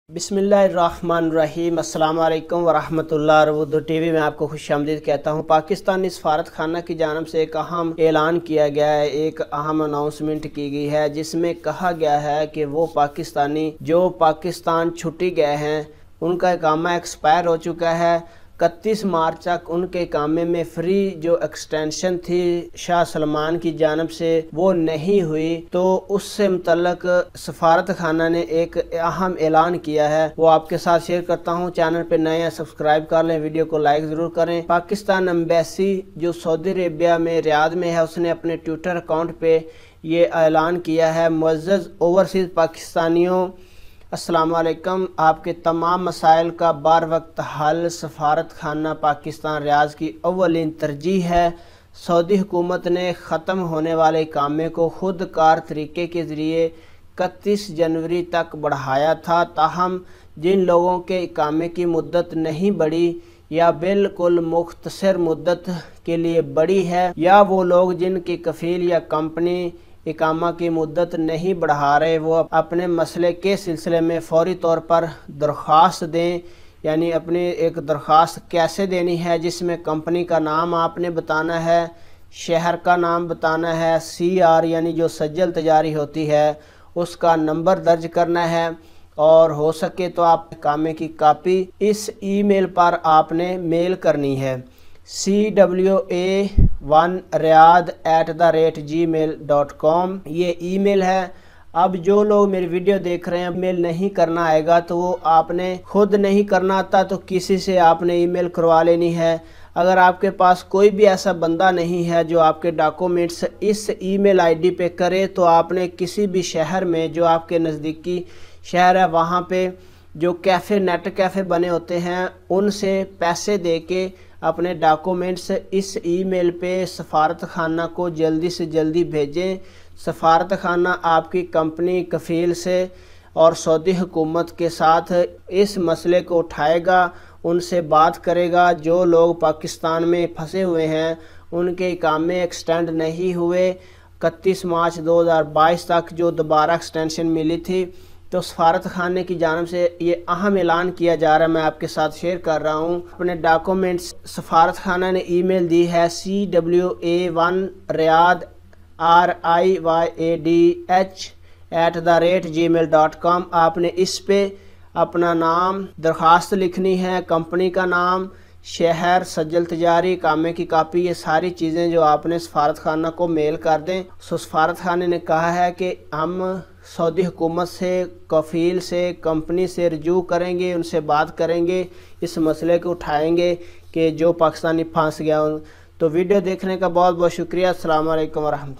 बिस्मिल्लाहिर्रहमानिर्रहीम। अस्सलाम वालेकुम वरहमतुल्लाह। उर्दू टीवी में आपको खुश आमदीद कहता हूँ। पाकिस्तानी सफारत खाना की जानिब से एक अहम ऐलान किया गया है, एक अहम अनाउंसमेंट की गई है, जिसमें कहा गया है कि वो पाकिस्तानी जो पाकिस्तान छुट्टी गए हैं उनका इकामा एक्सपायर हो चुका है। 31 मार्च तक उनके इकामे में फ्री जो एक्सटेंशन थी शाह सलमान की जानिब से वो नहीं हुई, तो उससे मुतल्लक सफारत खाना ने एक अहम ऐलान किया है, वो आपके साथ शेयर करता हूँ। चैनल पे नए हैं सब्सक्राइब कर लें, वीडियो को लाइक ज़रूर करें। पाकिस्तान एम्बेसी जो सऊदी अरेबिया में रियाद में है, उसने अपने ट्विटर अकाउंट पे ये ऐलान किया है। मुअज़्ज़ज़ ओवरसीज़ पाकिस्तानियों, अस्सलाम वालेकुम। आपके तमाम मसाइल का बार वक्त हल सफारत खाना पाकिस्तान रियाद की अव्वलीन तरजीह है। सऊदी हुकूमत ने ख़त्म होने वाले इकामे को खुद कार तरीके के ज़रिए 31 जनवरी तक बढ़ाया था। ताहम जिन लोगों के इकामे की मुद्दत नहीं बढ़ी या बिल्कुल मुख्तसर मुद्दत के लिए बढ़ी है, या वो लोग जिनकी कफ़ील या कंपनी इकामा की मुद्दत नहीं बढ़ा रहे, वो अपने मसले के सिलसिले में फ़ौरी तौर पर दरख्वास्त दें। यानी अपनी एक दरख्वास्त कैसे देनी है, जिसमें कंपनी का नाम आपने बताना है, शहर का नाम बताना है, CR यानी जो सज्जल तजारी होती है उसका नंबर दर्ज करना है, और हो सके तो आप इकामे की कापी इस ईमेल पर आपने मेल करनी है। CWA1riyadh@gmail.com ये ईमेल है। अब जो लोग मेरी वीडियो देख रहे हैं, मेल नहीं करना आएगा तो वो आपने खुद नहीं करना आता तो किसी से आपने ईमेल करवा लेनी है। अगर आपके पास कोई भी ऐसा बंदा नहीं है जो आपके डॉक्यूमेंट्स इस ईमेल आईडी पे करे, तो आपने किसी भी शहर में जो आपके नज़दीकी शहर है वहाँ पे जो कैफ़े नेट कैफ़े बने होते हैं उनसे पैसे दे के अपने डॉक्यूमेंट्स इस ईमेल पे सफारत खाना को जल्दी से जल्दी भेजें। सफारत खाना आपकी कंपनी कफ़ील से और सऊदी हुकूमत के साथ इस मसले को उठाएगा, उनसे बात करेगा। जो लोग पाकिस्तान में फंसे हुए हैं उनके इकामे एक्सटेंड नहीं हुए, 31 मार्च 2022 तक जो दोबारा एक्सटेंशन मिली थी, तो सफारत खाने की जानिब से ये अहम ऐलान किया जा रहा है, मैं आपके साथ शेयर कर रहा हूँ। अपने डॉक्यूमेंट्स सफारत खाना ने ईमेल दी है CWA1riyadh@gmail.com। आपने इस पे अपना नाम, दरख्वास्त लिखनी है, कंपनी का नाम, शहर, सज्जल तजारी, कामे की कापी, ये सारी चीज़ें जो आपने सफारत खाना को मेल कर दें। सफारत खाने ने कहा है कि हम सऊदी हुकूमत से, कफ़ील से, कंपनी से रजू करेंगे, उनसे बात करेंगे, इस मसले को उठाएंगे कि जो पाकिस्तानी फंस गया। तो वीडियो देखने का बहुत बहुत शुक्रिया। अस्सलाम वालेकुम वरहमतुल्लाह।